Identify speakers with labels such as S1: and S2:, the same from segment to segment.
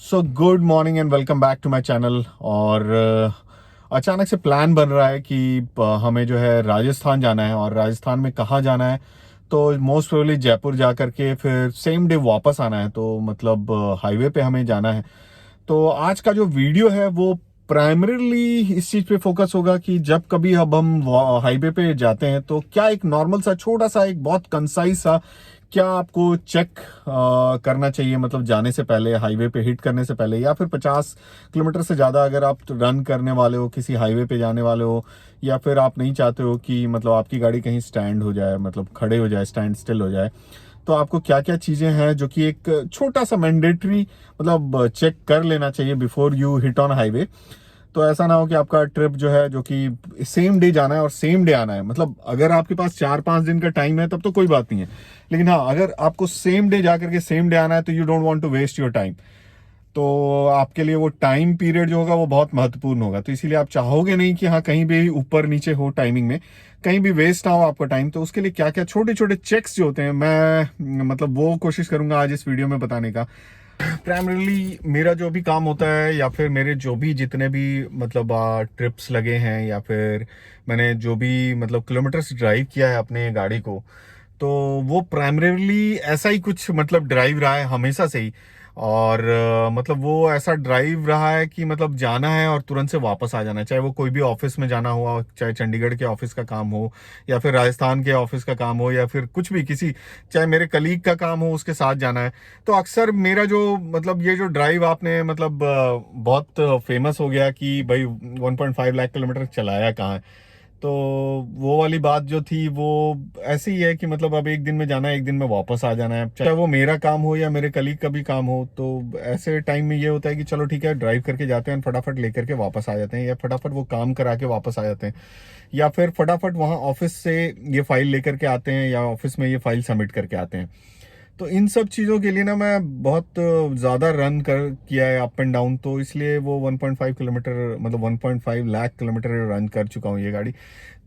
S1: So good morning and welcome back to my channel. और अचानक से प्लान बन रहा है कि हमें जो है राजस्थान जाना है। और राजस्थान में कहाँ जाना है? तो मोस्ट प्रोबेबली जयपुर जा करके फिर सेम डे वापस आना है। तो मतलब हाईवे पे हमें जाना है। तो आज का जो वीडियो है वो प्राइमरीली इस चीज पे फोकस होगा कि जब कभी अब हम हाईवे पे जाते हैं तो क्या एक नॉर्मल सा छोटा सा एक बहुत कंसाइज सा क्या आपको चेक करना चाहिए, मतलब जाने से पहले, हाईवे पे हिट करने से पहले, या फिर 50 किलोमीटर से ज़्यादा अगर आप रन करने वाले हो, किसी हाईवे पे जाने वाले हो, या फिर आप नहीं चाहते हो कि मतलब आपकी गाड़ी कहीं स्टैंड हो जाए, मतलब खड़े हो जाए, स्टैंड स्टिल हो जाए, तो आपको क्या क्या चीज़ें हैं जो कि एक छोटा सा मैंडेटरी मतलब चेक कर लेना चाहिए before you hit on highway. तो ऐसा ना हो कि आपका ट्रिप जो है जो कि सेम डे जाना है और सेम डे आना है। मतलब अगर आपके पास 4-5 दिन का टाइम है तब तो कोई बात नहीं है, लेकिन हाँ, अगर आपको सेम डे जा करके सेम डे आना है तो you don't want to waste your time. तो आपके लिए वो टाइम पीरियड जो होगा वो बहुत महत्वपूर्ण होगा। तो इसीलिए आप चाहोगे नहीं कि हाँ कहीं भी ऊपर नीचे हो टाइमिंग में, कहीं भी वेस्ट ना हो आपका टाइम। तो उसके लिए क्या क्या छोटे छोटे चेक्स जो होते हैं, मैं मतलब वो कोशिश करूंगा आज इस वीडियो में बताने का। प्राइमरीली मेरा जो भी काम होता है, या फिर मेरे जो भी जितने भी मतलब ट्रिप्स लगे हैं, या फिर मैंने जो भी मतलब किलोमीटर्स ड्राइव किया है अपने गाड़ी को, तो वो प्राइमरीली ऐसा ही कुछ मतलब ड्राइव रहा है हमेशा से ही। और मतलब वो ऐसा ड्राइव रहा है कि मतलब जाना है और तुरंत से वापस आ जाना है, चाहे वो कोई भी ऑफिस में जाना हुआ, चाहे चंडीगढ़ के ऑफिस का काम हो, या फिर राजस्थान के ऑफिस का काम हो, या फिर कुछ भी किसी, चाहे मेरे कलीग का काम हो उसके साथ जाना है। तो अक्सर मेरा जो मतलब ये जो ड्राइव आपने मतलब बहुत फेमस हो गया कि भाई 1.5 लाख किलोमीटर चलाया कहाँ है। तो वो वाली बात जो थी वो ऐसी ही है कि मतलब अब एक दिन में जाना है, एक दिन में वापस आ जाना है, चाहे वो मेरा काम हो या मेरे कलीग का भी काम हो। तो ऐसे टाइम में ये होता है कि चलो ठीक है, ड्राइव करके जाते हैं, फटाफट लेकर के वापस आ जाते हैं, या फटाफट वो काम करा के वापस आ जाते हैं, या फिर फटाफट वहाँ ऑफिस से ये फाइल लेकर के आते हैं, या ऑफिस में ये फाइल सबमिट करके आते हैं। तो इन सब चीज़ों के लिए ना मैं बहुत ज़्यादा रन कर किया है अप एंड डाउन, तो इसलिए वो 1.5 किलोमीटर मतलब 1.5 लाख किलोमीटर रन कर चुका हूँ ये गाड़ी।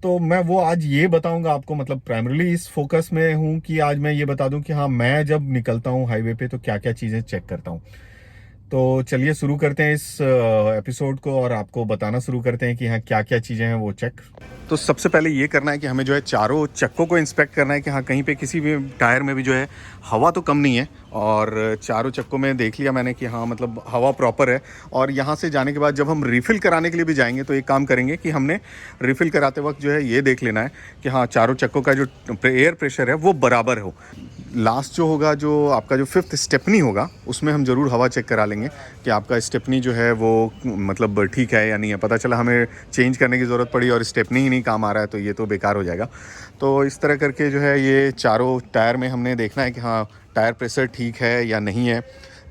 S1: तो मैं वो आज ये बताऊंगा आपको, मतलब प्राइमरीली इस फोकस में हूँ कि आज मैं ये बता दूं कि हाँ, मैं जब निकलता हूँ हाईवे पे तो क्या क्या चीज़ें चेक करता हूँ। तो चलिए शुरू करते हैं इस एपिसोड को, और आपको बताना शुरू करते हैं कि हाँ क्या क्या चीज़ें हैं वो चेक। तो सबसे पहले ये करना है कि हमें जो है चारों चक्कों को इंस्पेक्ट करना है कि हाँ कहीं पे किसी भी टायर में भी जो है हवा तो कम नहीं है। और चारों चक्कों में देख लिया मैंने कि हाँ मतलब हवा प्रॉपर है। और यहाँ से जाने के बाद जब हम रिफ़िल कराने के लिए भी जाएंगे तो एक काम करेंगे कि हमने रिफ़िल कराते वक्त जो है ये देख लेना है कि हाँ चारों चक्कों का जो एयर प्रेशर है वो बराबर हो। लास्ट जो होगा, जो आपका जो 5th स्टेपनी होगा, उसमें हम ज़रूर हवा चेक करा लेंगे कि आपका स्टेपनी जो है वो मतलब ठीक है या नहीं है। पता चला हमें चेंज करने की ज़रूरत पड़ी और स्टेपनी ही नहीं काम आ रहा है तो ये तो बेकार हो जाएगा। तो इस तरह करके जो है ये चारों टायर में हमने देखना है कि हाँ टायर प्रेशर ठीक है या नहीं है।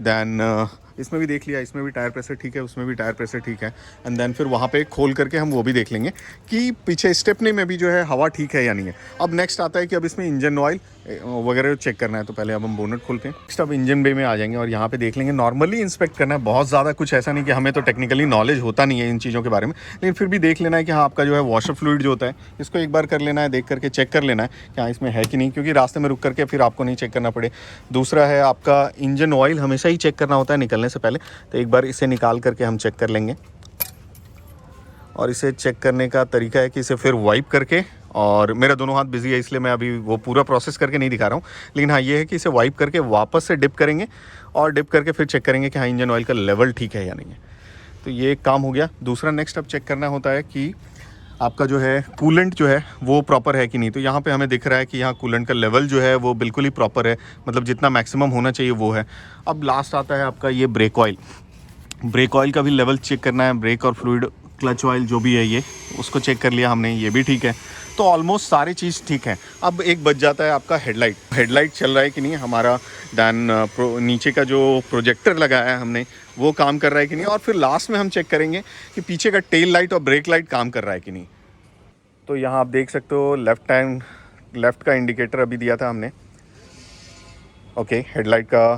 S1: देन इसमें भी देख लिया, इसमें भी टायर प्रेशर ठीक है, उसमें भी टायर प्रेशर ठीक है। एंड देन फिर वहाँ पे खोल करके हम वो भी देख लेंगे कि पीछे स्टेपनी में भी जो है हवा ठीक है या नहीं है। अब नेक्स्ट आता है कि अब इसमें इंजन ऑयल वगैरह चेक करना है। तो पहले अब हम बोनट खोलते हैं, नेक्स्ट अब इंजन बे में आ जाएंगे और यहाँ पे देख लेंगे। नॉर्मली इंस्पेक्ट करना है, बहुत ज़्यादा कुछ ऐसा नहीं कि हमें तो टेक्निकली नॉलेज होता नहीं है इन चीज़ों के बारे में, लेकिन फिर भी देख लेना है कि हाँ आपका जो है वॉशर फ्लूइड जो होता है इसको एक बार कर लेना है, देख करके चेक कर लेना है कि हाँ इसमें है कि नहीं, क्योंकि रास्ते में रुक करके फिर आपको नहीं चेक करना पड़े। दूसरा है आपका इंजन ऑयल हमेशा ही चेक करना होता है निकलने से पहले, तो एक बार इसे निकाल करके हम चेक कर लेंगे। और इसे चेक करने का तरीका है कि इसे फिर वाइप करके, और मेरा दोनों हाथ बिजी है इसलिए मैं अभी वो पूरा प्रोसेस करके नहीं दिखा रहा हूँ, लेकिन हाँ ये है कि इसे वाइप करके वापस से डिप करेंगे और डिप करके फिर चेक करेंगे कि हाँ इंजन ऑयल का लेवल ठीक है या नहीं है। तो ये एक काम हो गया। दूसरा नेक्स्ट अब चेक करना होता है कि आपका जो है कूलेंट जो है वो प्रॉपर है कि नहीं। तो यहाँ पे हमें दिख रहा है कि यहाँ कूलेंट का लेवल जो है वो बिल्कुल ही प्रॉपर है, मतलब जितना मैक्सिमम होना चाहिए वो है। अब लास्ट आता है आपका ये ब्रेक ऑयल। ब्रेक ऑयल का भी लेवल चेक करना है, ब्रेक और फ्लूइड, क्लच ऑयल जो भी है ये, उसको चेक कर लिया हमने, ये भी ठीक है। तो ऑलमोस्ट सारी चीज़ ठीक है। अब एक बच जाता है आपका हेडलाइट। हेडलाइट चल रहा है कि नहीं हमारा, दैन नीचे का जो प्रोजेक्टर लगाया है हमने वो काम कर रहा है कि नहीं, और फिर लास्ट में हम चेक करेंगे कि पीछे का टेल लाइट और ब्रेक लाइट काम कर रहा है कि नहीं। तो यहाँ आप देख सकते हो लेफ़्ट का इंडिकेटर अभी दिया था हमने। ओके, हेडलाइट का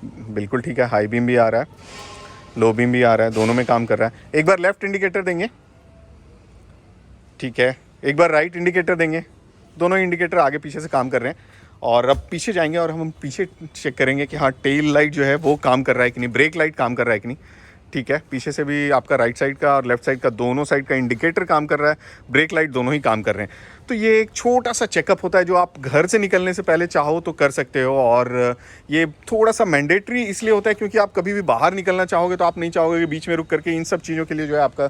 S1: बिल्कुल ठीक है, हाई बीम भी आ रहा है, लो बीम भी आ रहा है, दोनों में काम कर रहा है। एक बार लेफ्ट इंडिकेटर देंगे, ठीक है, एक बार राइट इंडिकेटर देंगे, दोनों इंडिकेटर आगे पीछे से काम कर रहे हैं। और अब पीछे जाएंगे और हम पीछे चेक करेंगे कि हाँ टेल लाइट जो है वो काम कर रहा है कि नहीं, ब्रेक लाइट काम कर रहा है कि नहीं। ठीक है, पीछे से भी आपका राइट साइड का और लेफ्ट साइड का दोनों साइड का इंडिकेटर काम कर रहा है, ब्रेक लाइट दोनों ही काम कर रहे हैं। तो ये एक छोटा सा चेकअप होता है जो आप घर से निकलने से पहले चाहो तो कर सकते हो, और ये थोड़ा सा मैंडेटरी इसलिए होता है क्योंकि आप कभी भी बाहर निकलना चाहोगे तो आप नहीं चाहोगे कि बीच में रुक करके इन सब चीज़ों के लिए जो है आपका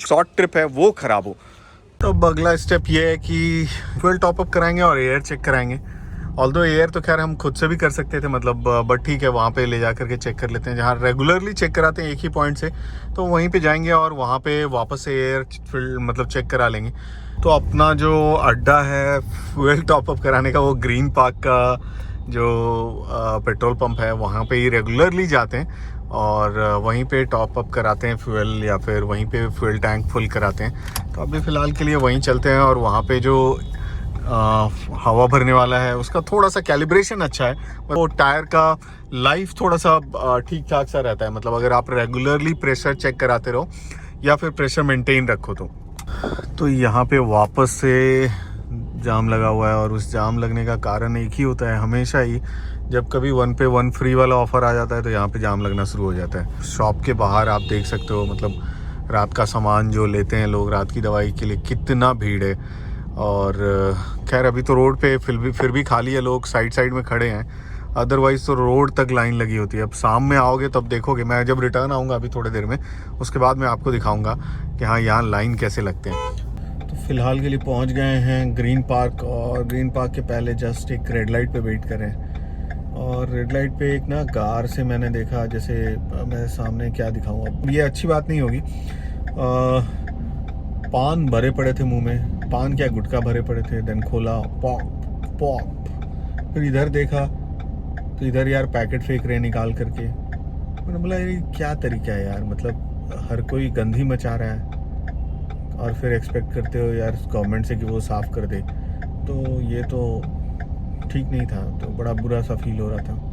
S1: शॉर्ट ट्रिप है वो ख़राब हो। तो अब अगला स्टेप ये है कि फ्यूल टॉपअप कराएंगे और एयर चेक कराएंगे। ऑल्दो एयर तो खैर हम खुद से भी कर सकते थे, मतलब बट ठीक है वहाँ पे ले जा करके चेक कर लेते हैं, जहाँ रेगुलरली चेक कराते हैं एक ही पॉइंट से, तो वहीं पे जाएंगे और वहाँ पे वापस से एयर मतलब चेक करा लेंगे। तो अपना जो अड्डा है फ्यूल टॉपअप कराने का वो ग्रीन पार्क का जो पेट्रोल पंप है वहाँ पे ही रेगुलरली जाते हैं और वहीं पे टॉपअप कराते हैं फ्यूल, या फिर वहीं पे फ्यूल टैंक फुल कराते हैं। तो अभी फ़िलहाल के लिए वहीं चलते हैं और वहाँ पे जो हवा भरने वाला है उसका थोड़ा सा कैलिब्रेशन अच्छा है, वो टायर का लाइफ थोड़ा सा ठीक ठाक सा रहता है, मतलब अगर आप रेगुलरली प्रेशर चेक कराते रहो या फिर प्रेशर मेंटेन रखो तो यहाँ पे वापस से जाम लगा हुआ है, और उस जाम लगने का कारण एक ही होता है हमेशा ही, जब कभी 1 पे 1 फ्री वाला ऑफ़र आ जाता है तो यहाँ पे जाम लगना शुरू हो जाता है। शॉप के बाहर आप देख सकते हो, मतलब रात का सामान जो लेते हैं लोग रात की दवाई के लिए, कितना भीड़ है। और खैर अभी तो रोड पे फिर भी खाली है, लोग साइड में खड़े हैं, अदरवाइज़ तो रोड तक लाइन लगी होती है। अब शाम में आओगे तब देखोगे, मैं जब रिटर्न आऊँगा अभी थोड़ी देर में, उसके बाद मैं आपको दिखाऊँगा कि हाँ यहाँ लाइन कैसे लगते हैं। तो फ़िलहाल के लिए पहुँच गए हैं ग्रीन पार्क, और ग्रीन पार्क के पहले जस्ट एक रेड लाइट पे वेट कर रहे हैं। और रेड लाइट पे एक ना कार से मैंने देखा, जैसे मैं सामने क्या दिखाऊँगा, ये अच्छी बात नहीं होगी, पान भरे पड़े थे मुंह में, पान क्या गुटखा भरे पड़े थे, देन खोला पॉप पॉप, फिर इधर देखा तो इधर यार पैकेट फेंक रहे निकाल करके। मैंने बोला ये क्या तरीका है यार, मतलब हर कोई गंदगी मचा रहा है और फिर एक्सपेक्ट करते हो यार गवर्नमेंट से कि वो साफ़ कर दे, तो ये तो ठीक नहीं था। तो बड़ा बुरा सा फील हो रहा था।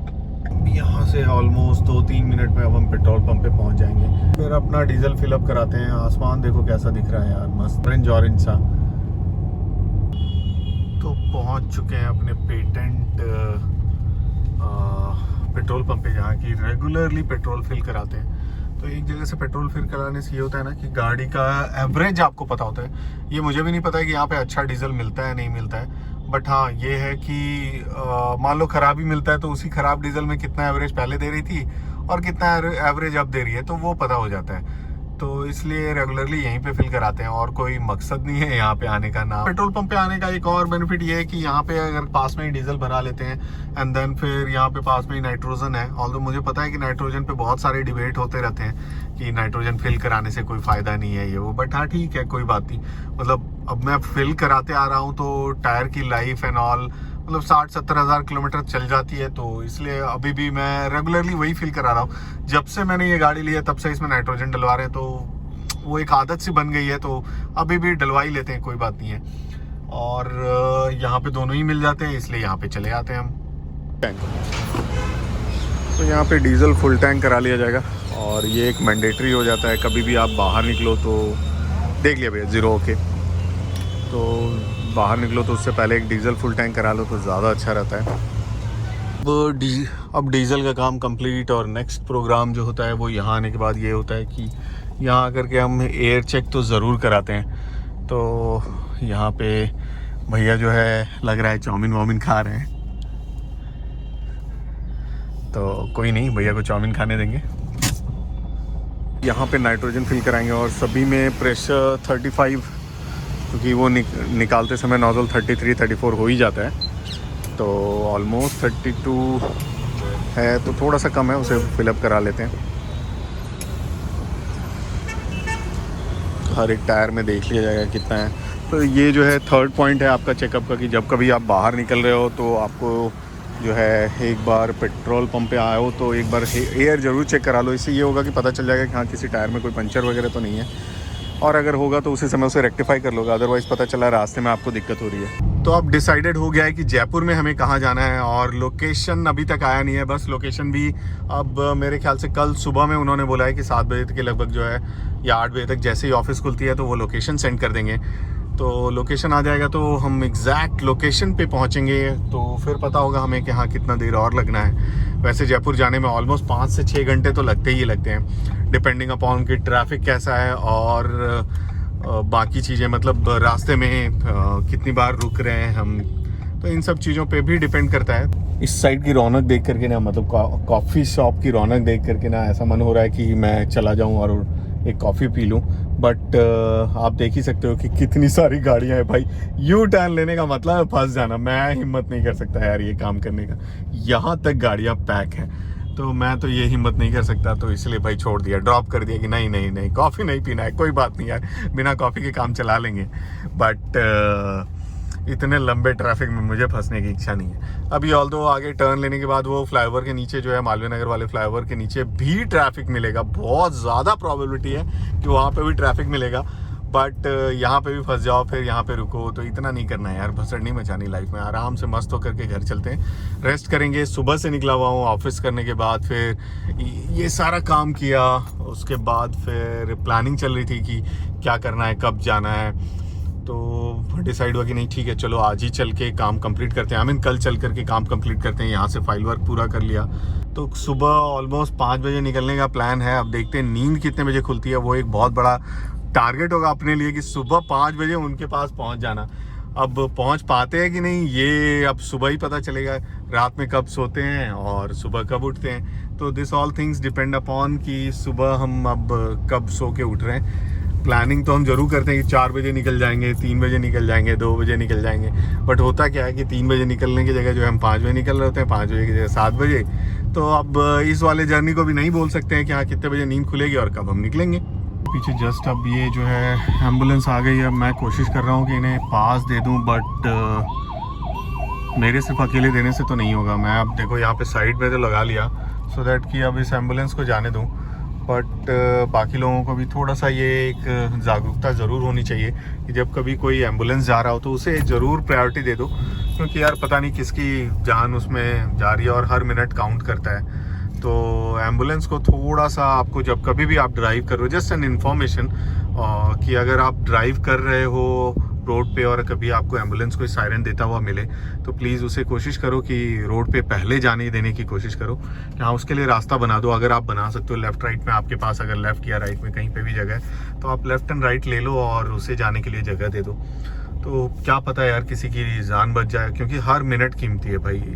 S1: यहाँ से ऑलमोस्ट 2-3 मिनट में अब हम पेट्रोल पंप पे पहुँच जाएंगे, फिर अपना डीजल फिलअप कराते हैं। आसमान देखो कैसा दिख रहा है यार, मस्त ऑरेंज सा। तो पहुँच चुके हैं अपने पेटेंट पेट्रोल पंप पे, जहाँ की रेगुलरली पेट्रोल फिल कराते हैं। तो एक जगह से पेट्रोल फिल कराने से ये होता है ना कि गाड़ी का एवरेज आपको पता होता है। ये मुझे भी नहीं पता है कि यहाँ पे अच्छा डीजल मिलता है नहीं मिलता है, बट हाँ ये है कि मान लो ख़राब ही मिलता है तो उसी ख़राब डीजल में कितना एवरेज पहले दे रही थी और कितना एवरेज अब दे रही है, तो वो पता हो जाता है। तो इसलिए रेगुलरली यहीं पे फिल कराते हैं, और कोई मकसद नहीं है यहाँ पे आने का। ना पेट्रोल पंप पे आने का एक और बेनिफिट ये है कि यहाँ पे अगर पास में ही डीजल भरा लेते हैं एंड देन फिर यहाँ पे पास में ही नाइट्रोजन है। ऑल्दो मुझे पता है कि नाइट्रोजन पे बहुत सारे डिबेट होते रहते हैं कि नाइट्रोजन फिल कराने से कोई फ़ायदा नहीं है ये वो, बट हाँ ठीक है कोई बात नहीं। मतलब अब मैं फिल कराते आ रहा हूँ तो टायर की लाइफ एंड ऑल मतलब 60-70 हज़ार किलोमीटर चल जाती है, तो इसलिए अभी भी मैं रेगुलरली वही फील करा रहा हूँ। जब से मैंने ये गाड़ी ली है तब से इसमें नाइट्रोजन डलवा रहे हैं, तो वो एक आदत सी बन गई है, तो अभी भी डलवा ही लेते हैं, कोई बात नहीं है। और यहाँ पे दोनों ही मिल जाते हैं, इसलिए यहाँ पे चले आते हैं हम। टैंक तो यहाँ पे डीजल फुल टैंक करा लिया जाएगा, और ये एक मैंडेटरी हो जाता है। कभी भी आप बाहर निकलो तो देख लिया भैया 0 ओके, तो बाहर निकलो तो उससे पहले एक डीजल फुल टैंक करा लो तो ज़्यादा अच्छा रहता है। अब डीजल का काम कंप्लीट, और नेक्स्ट प्रोग्राम जो होता है वो यहाँ आने के बाद ये होता है कि यहाँ आकर के हम एयर चेक तो ज़रूर कराते हैं। तो यहाँ पे भैया जो है लग रहा है चाउमीन वाउमीन खा रहे हैं, तो कोई नहीं भैया को चाउमीन खाने देंगे। यहाँ पे नाइट्रोजन फिल कराएंगे और सभी में प्रेशर 35, क्योंकि वो निकालते समय नोजल 33-34 हो ही जाता है, तो ऑलमोस्ट 32 है, तो थोड़ा सा कम है, उसे फिलअप करा लेते हैं। हर एक टायर में देख लिया जाएगा कितना है। तो ये जो है 3rd पॉइंट है आपका चेकअप का, कि जब कभी आप बाहर निकल रहे हो तो आपको जो है एक बार पेट्रोल पंप पे आए हो तो एक बार एयर ज़रूर चेक करा लो। इससे ये होगा कि पता चल जाएगा कि हाँ किसी टायर में कोई पंचर वगैरह तो नहीं है, और अगर होगा तो उसी समय उसे रेक्टिफाई कर लोगे, अदरवाइज़ पता चला रास्ते में आपको दिक्कत हो रही है। तो अब डिसाइडेड हो गया है कि जयपुर में हमें कहाँ जाना है, और लोकेशन अभी तक आया नहीं है। बस लोकेशन भी अब मेरे ख्याल से कल सुबह में उन्होंने बोला है कि 7 बजे के लगभग जो है, या 8 बजे तक जैसे ही ऑफिस खुलती है तो वो लोकेशन सेंड कर देंगे। तो लोकेशन आ जाएगा तो हम एग्जैक्ट लोकेशन पे पहुंचेंगे, तो फिर पता होगा हमें कि हाँ कितना देर और लगना है। वैसे जयपुर जाने में ऑलमोस्ट 5 से 6 घंटे तो लगते ही लगते हैं, डिपेंडिंग अपॉन कि ट्रैफिक कैसा है और बाकी चीज़ें, मतलब रास्ते में कितनी बार रुक रहे हैं हम, तो इन सब चीज़ों पे भी डिपेंड करता है। इस साइड की रौनक देख करके ना, मतलब कॉफ़ी शॉप की रौनक देख करके ना ऐसा मन हो रहा है कि मैं चला जाऊं और एक कॉफ़ी पी लूं, बट आप देख ही सकते हो कि कितनी सारी गाड़ियां हैं भाई। यू टर्न लेने का मतलब है फंस जाना। मैं हिम्मत नहीं कर सकता यार ये काम करने का, यहाँ तक गाड़ियां पैक हैं, तो मैं तो ये हिम्मत नहीं कर सकता, तो इसलिए भाई छोड़ दिया, ड्रॉप कर दिया कि नहीं नहीं नहीं, कॉफ़ी नहीं पीना है, कोई बात नहीं यार, बिना कॉफ़ी के काम चला लेंगे, बट इतने लंबे ट्रैफिक में मुझे फंसने की इच्छा नहीं है। अभी ऑल्दो आगे टर्न लेने के बाद वो फ्लाईओवर के नीचे जो है, मालवीय नगर वाले फ्लाईओवर के नीचे भी ट्रैफिक मिलेगा, बहुत ज़्यादा प्रोबेबिलिटी है कि वहाँ पे भी ट्रैफिक मिलेगा, बट यहाँ पे भी फंस जाओ, फिर यहाँ पे रुको, तो इतना नहीं करना है यार, भसड़ नहीं मचानी लाइफ में। आराम से मस्त होकर के घर चलते हैं, रेस्ट करेंगे। सुबह से निकला हुआ हूँ ऑफिस करने के बाद, फिर ये सारा काम किया, उसके बाद फिर प्लानिंग चल रही थी कि क्या करना है, कब जाना है, तो डिसाइड हुआ कि नहीं ठीक है चलो आज ही चल के काम कंप्लीट करते हैं, कल चल करके काम कंप्लीट करते हैं, यहाँ से फाइल वर्क पूरा कर लिया। तो सुबह ऑलमोस्ट 5 बजे निकलने का प्लान है। अब देखते हैं नींद कितने बजे खुलती है, वो एक बहुत बड़ा टारगेट होगा अपने लिए कि सुबह 5 बजे उनके पास पहुँच जाना। अब पहुँच पाते हैं कि नहीं ये अब सुबह ही पता चलेगा, रात में कब सोते हैं और सुबह कब उठते हैं। तो this all things depend upon कि सुबह हम अब कब सो के उठ रहे हैं। प्लानिंग तो हम जरूर करते हैं कि 4 बजे निकल जाएंगे, 3 बजे निकल जाएंगे, 2 बजे निकल जाएंगे, बट होता क्या है कि 3 बजे निकलने की जगह जो है हम 5 बजे निकल रहे होते हैं, 5 बजे की जगह 7 बजे। तो अब इस वाले जर्नी को भी नहीं बोल सकते हैं कि हाँ कितने बजे नींद खुलेगी और कब हम निकलेंगे। पीछे जस्ट अब ये जो है एम्बुलेंस आ गई है। मैं कोशिश कर रहा हूँ कि इन्हें पास दे दूँ, बट मेरे सिर्फ अकेले देने से तो नहीं होगा। मैं अब देखो यहाँ पे साइड में तो लगा लिया सो दैट कि अब इस एम्बुलेंस को जाने दूँ, बट बाकी लोगों को भी थोड़ा सा ये एक जागरूकता ज़रूर होनी चाहिए कि जब कभी कोई एम्बुलेंस जा रहा हो तो उसे ज़रूर प्रायोरिटी दे दो, क्योंकि यार पता नहीं किसकी जान उसमें जा रही है और हर मिनट काउंट करता है। तो एम्बुलेंस को थोड़ा सा आपको, जब कभी भी आप ड्राइव कर रहे हो, जस्ट एन इन्फॉर्मेशन कि अगर आप ड्राइव कर रहे हो रोड पे और कभी आपको एम्बुलेंस कोई सायरन देता हुआ मिले तो प्लीज़ उसे कोशिश करो कि रोड पे पहले जाने देने की कोशिश करो। हाँ, उसके लिए रास्ता बना दो, अगर आप बना सकते हो। लेफ्ट राइट में आपके पास अगर लेफ्ट या राइट में कहीं पे भी जगह है तो आप लेफ्ट एंड राइट ले लो और उसे जाने के लिए जगह दे दो। तो क्या पता यार किसी की जान बच जाए, क्योंकि हर मिनट कीमती है भाई।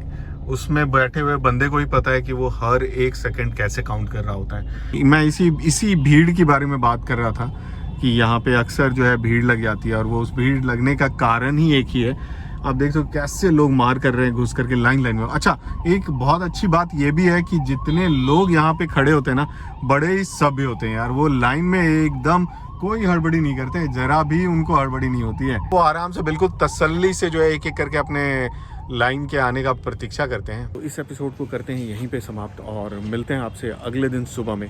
S1: उसमें बैठे हुए बंदे को ही पता है कि वो हर एक सेकंड कैसे काउंट कर रहा होता है। मैं इसी भीड़ के बारे में बात कर रहा था कि यहाँ पे अक्सर जो है भीड़ लग जाती है, और वो उस भीड़ लगने का कारण ही एक ही है। आप देख सकते हो कैसे लोग मार कर रहे हैं घुस करके लाइन में। अच्छा, एक बहुत अच्छी बात ये भी है कि जितने लोग यहाँ पे खड़े होते हैं ना, बड़े ही सभ्य होते हैं यार। वो लाइन में एकदम कोई हड़बड़ी नहीं करते, जरा भी उनको हड़बड़ी नहीं होती है। वो आराम से बिल्कुल तसल्ली से जो है एक एक करके अपने लाइन के आने का प्रतीक्षा करते हैं। तो इस एपिसोड को करते हैं यहीं पे समाप्त और मिलते हैं आपसे अगले दिन सुबह में।